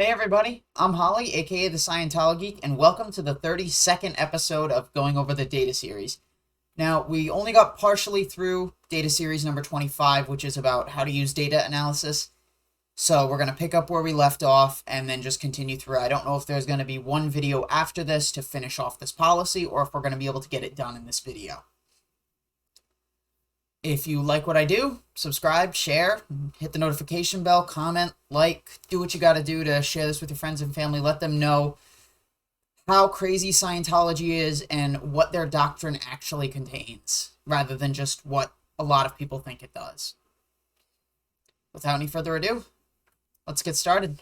Hey everybody, I'm Holly, aka the ScientoloGeek, and welcome to the 32nd episode of going over the data series. Now, we only got partially through data series number 25, which is about how to use data analysis. So we're going to pick up where we left off and then just continue through. I don't know if there's going to be one video after this to finish off this policy or if we're going to be able to get it done in this video. If you like what I do, subscribe, share, hit the notification bell, comment, like, do what you got to do to share this with your friends and family. Let them know how crazy Scientology is and what their doctrine actually contains, rather than just what a lot of people think it does. Without any further ado, let's get started.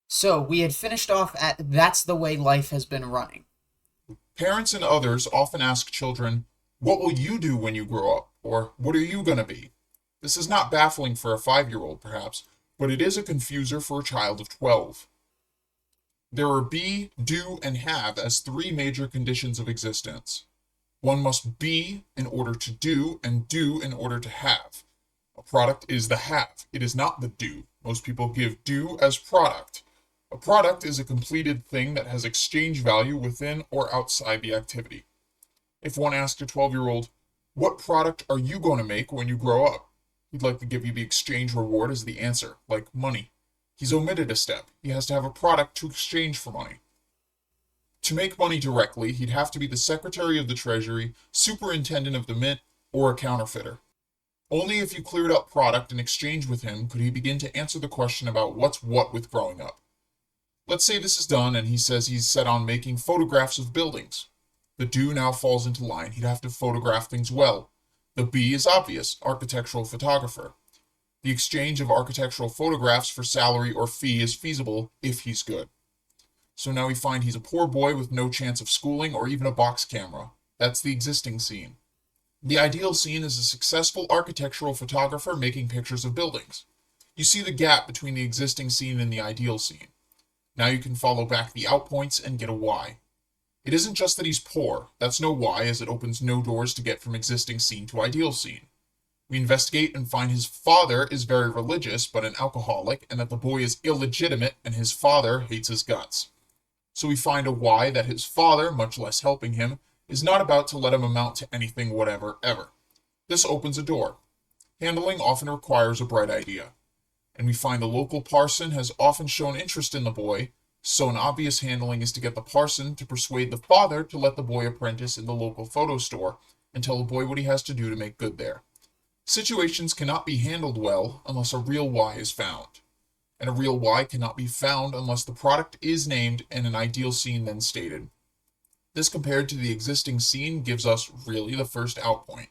So, we had finished off at "That's the way life has been running." Parents and others often ask children, "What will you do when you grow up?" Or, "What are you going to be?" This is not baffling for a 5-year-old, perhaps, but it is a confuser for a child of 12. There are be, do, and have as three major conditions of existence. One must be in order to do, and do in order to have. A product is the have. It is not the do. Most people give do as product. A product is a completed thing that has exchange value within or outside the activity. If one asked a 12-year-old, "What product are you going to make when you grow up?" he'd like to give you the exchange reward as the answer, like money. He's omitted a step. He has to have a product to exchange for money. To make money directly, he'd have to be the Secretary of the Treasury, Superintendent of the Mint, or a counterfeiter. Only if you cleared up product in exchange with him could he begin to answer the question about what's what with growing up. Let's say this is done and he says he's set on making photographs of buildings. The do now falls into line. He'd have to photograph things well. The be is obvious, architectural photographer. The exchange of architectural photographs for salary or fee is feasible if he's good. So now we find he's a poor boy with no chance of schooling or even a box camera. That's the existing scene. The ideal scene is a successful architectural photographer making pictures of buildings. You see the gap between the existing scene and the ideal scene. Now you can follow back the outpoints and get a why. It isn't just that he's poor. That's no why, as it opens no doors to get from existing scene to ideal scene. We investigate and find his father is very religious but an alcoholic, and that the boy is illegitimate and his father hates his guts. So we find a why that his father, much less helping him, is not about to let him amount to anything whatever, ever. This opens a door. Handling often requires a bright idea. And we find the local parson has often shown interest in the boy, so an obvious handling is to get the parson to persuade the father to let the boy apprentice in the local photo store and tell the boy what he has to do to make good there. Situations cannot be handled well unless a real why is found. And a real why cannot be found unless the product is named and an ideal scene then stated. This compared to the existing scene gives us really the first outpoint.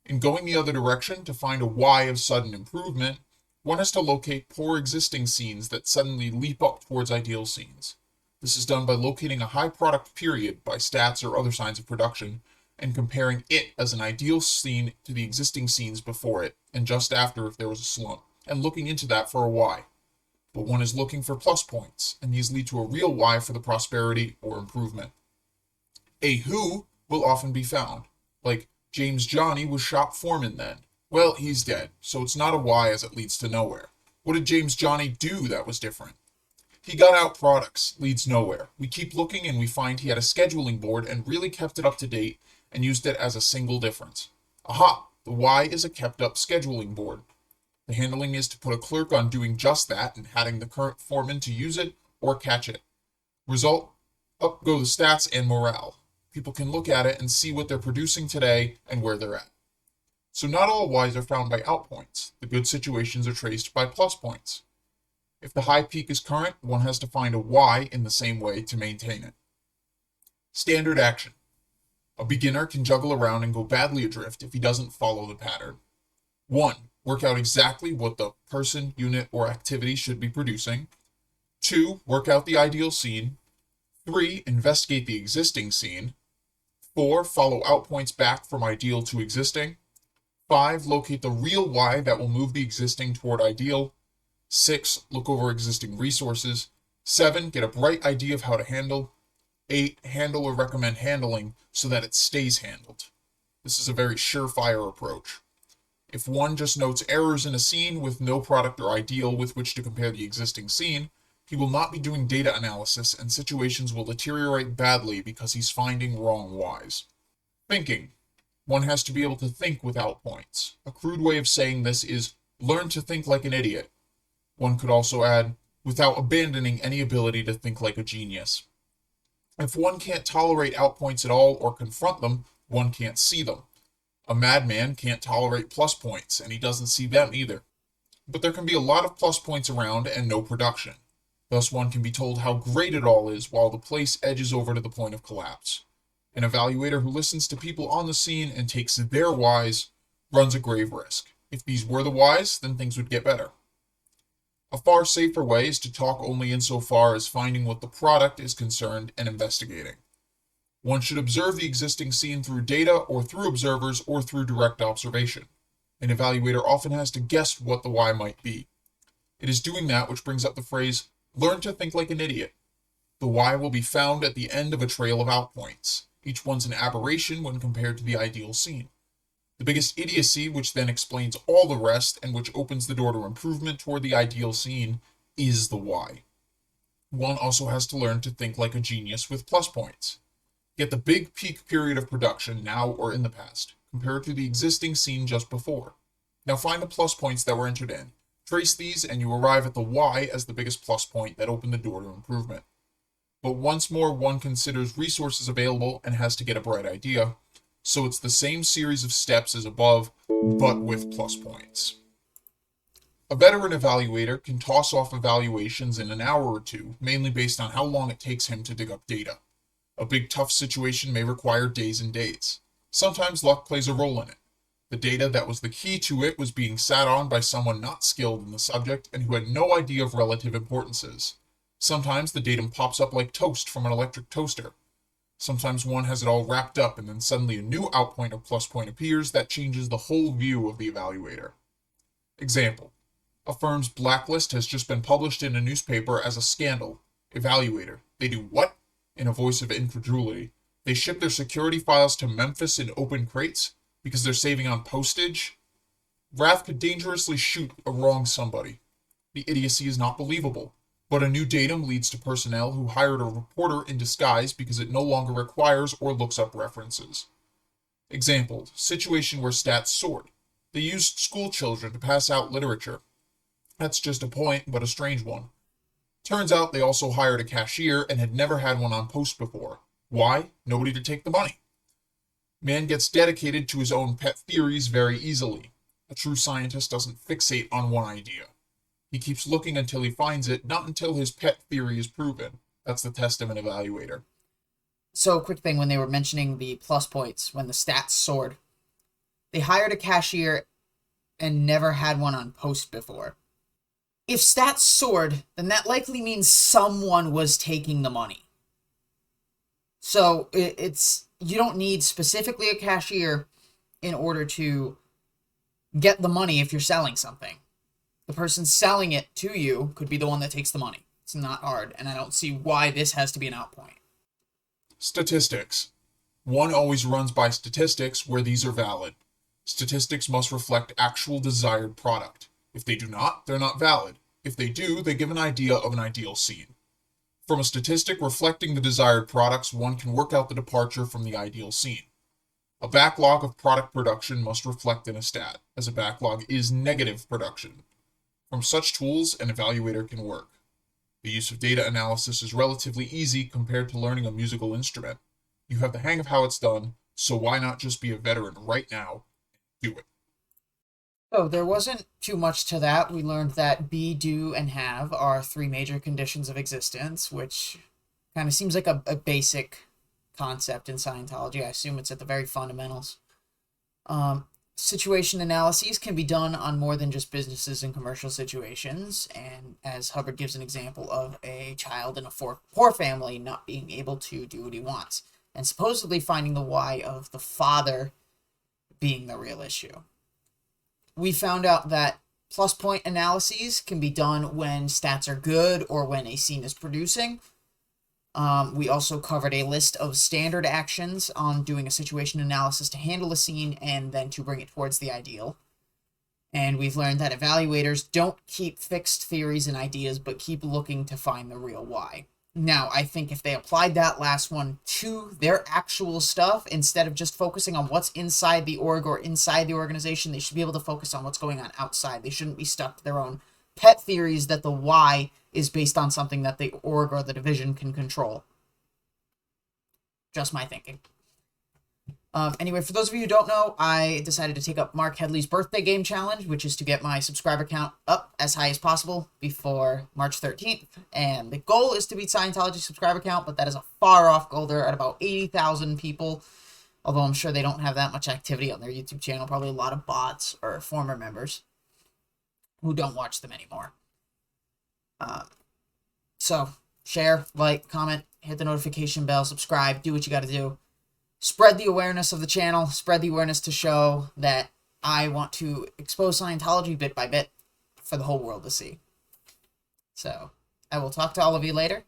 In going the other direction to find a why of sudden improvement, one has to locate poor existing scenes that suddenly leap up towards ideal scenes. This is done by locating a high product period by stats or other signs of production, and comparing it as an ideal scene to the existing scenes before it, and just after if there was a slump, and looking into that for a why. But one is looking for plus points, and these lead to a real why for the prosperity or improvement. A who will often be found, like James Johnny was shop foreman then. Well, he's dead, so it's not a why as it leads to nowhere. What did James Johnny do that was different? He got out products, leads nowhere. We keep looking and we find he had a scheduling board and really kept it up to date and used it as a single difference. Aha! The why is a kept up scheduling board. The handling is to put a clerk on doing just that and having the current foreman to use it or catch it. Result? Up go the stats and morale. People can look at it and see what they're producing today and where they're at. So not all whys are found by outpoints. The good situations are traced by plus points. If the high peak is current, one has to find a why in the same way to maintain it. Standard action. A beginner can juggle around and go badly adrift if he doesn't follow the pattern. 1. Work out exactly what the person, unit, or activity should be producing. 2. Work out the ideal scene. 3. Investigate the existing scene. 4. Follow outpoints back from ideal to existing. 5. Locate the real why that will move the existing toward ideal. 6. Look over existing resources. 7. Get a bright idea of how to handle. 8. Handle or recommend handling so that it stays handled. This is a very surefire approach. If one just notes errors in a scene with no product or ideal with which to compare the existing scene, He will not be doing data analysis, and situations will deteriorate badly because he's finding wrong whys. Thinking. One has to be able to think without points. A crude way of saying this is learn to think like an idiot. One could also add, without abandoning any ability to think like a genius. If one can't tolerate outpoints at all or confront them, one can't see them. A madman can't tolerate plus points, and he doesn't see them either. But there can be a lot of plus points around and no production. Thus one can be told how great it all is while the place edges over to the point of collapse. An evaluator who listens to people on the scene and takes their whys runs a grave risk. If these were the whys, then things would get better. A far safer way is to talk only insofar as finding what the product is concerned and investigating. One should observe the existing scene through data or through observers or through direct observation. An evaluator often has to guess what the why might be. It is doing that which brings up the phrase, learn to think like an idiot. The why will be found at the end of a trail of outpoints. Each one's an aberration when compared to the ideal scene. The biggest idiocy, which then explains all the rest and which opens the door to improvement toward the ideal scene, is the why. One also has to learn to think like a genius with plus points. Get the big peak period of production now or in the past, compared to the existing scene just before. Now find the plus points that were entered in. Trace these and you arrive at the why as the biggest plus point that opened the door to improvement. But once more, one considers resources available and has to get a bright idea, so it's the same series of steps as above, but with plus points. A veteran evaluator can toss off evaluations in an hour or two, mainly based on how long it takes him to dig up data. A big tough situation may require days and days. Sometimes luck plays a role in it. The data that was the key to it was being sat on by someone not skilled in the subject and who had no idea of relative importances. Sometimes the datum pops up like toast from an electric toaster. Sometimes one has it all wrapped up and then suddenly a new outpoint or plus point appears that changes the whole view of the evaluator. Example. A firm's blacklist has just been published in a newspaper as a scandal. Evaluator. They do what? In a voice of incredulity. They ship their security files to Memphis in open crates because they're saving on postage? Wrath could dangerously shoot a wrong somebody. The idiocy is not believable. But a new datum leads to personnel who hired a reporter in disguise because it no longer requires or looks up references. Example, situation where stats soared. They used school children to pass out literature. That's just a point, but a strange one. Turns out they also hired a cashier and had never had one on post before. Why? Nobody to take the money. Man gets dedicated to his own pet theories very easily. A true scientist doesn't fixate on one idea. He keeps looking until he finds it, not until his pet theory is proven. That's the test of an evaluator. So, quick thing, when they were mentioning the plus points, when the stats soared, they hired a cashier and never had one on post before. If stats soared, then that likely means someone was taking the money. So, you don't need specifically a cashier in order to get the money if you're selling something. The person selling it to you could be the one that takes the money. It's not hard, and I don't see why this has to be an outpoint. Statistics. One always runs by statistics where these are valid. Statistics must reflect actual desired product. If they do not, they're not valid. If they do, they give an idea of an ideal scene. From a statistic reflecting the desired products, one can work out the departure from the ideal scene. A backlog of product production must reflect in a stat, as a backlog is negative production. From such tools, an evaluator can work. The use of data analysis is relatively easy compared to learning a musical instrument. You have the hang of how it's done, so why not just be a veteran right now and do it? So there wasn't too much to that. We learned that be, do, and have are three major conditions of existence, which kind of seems like a basic concept in Scientology. I assume it's at the very fundamentals. Situation analyses can be done on more than just businesses and commercial situations, and as Hubbard gives an example of a child in a poor family not being able to do what he wants, and supposedly finding the why of the father being the real issue. We found out that plus point analyses can be done when stats are good or when a scene is producing. We also covered a list of standard actions on doing a situation analysis to handle a scene and then to bring it towards the ideal. And we've learned that evaluators don't keep fixed theories and ideas, but keep looking to find the real why. Now, I think if they applied that last one to their actual stuff, instead of just focusing on what's inside the org or inside the organization, they should be able to focus on what's going on outside. They shouldn't be stuck to their own pet theories that the why is based on something that the org or the division can control. Just my thinking. Anyway, for those of you who don't know, I decided to take up Mark Headley's birthday game challenge, which is to get my subscriber count up as high as possible before March 13th. And the goal is to beat Scientology's subscriber count, but that is a far off goal. They're at about 80,000 people, although I'm sure they don't have that much activity on their YouTube channel. Probably a lot of bots or former members who don't watch them anymore. So, share, like, comment, hit the notification bell, subscribe, do what you got to do. Spread the awareness of the channel, spread the awareness to show that I want to expose Scientology bit by bit for the whole world to see. So, I will talk to all of you later.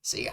See ya.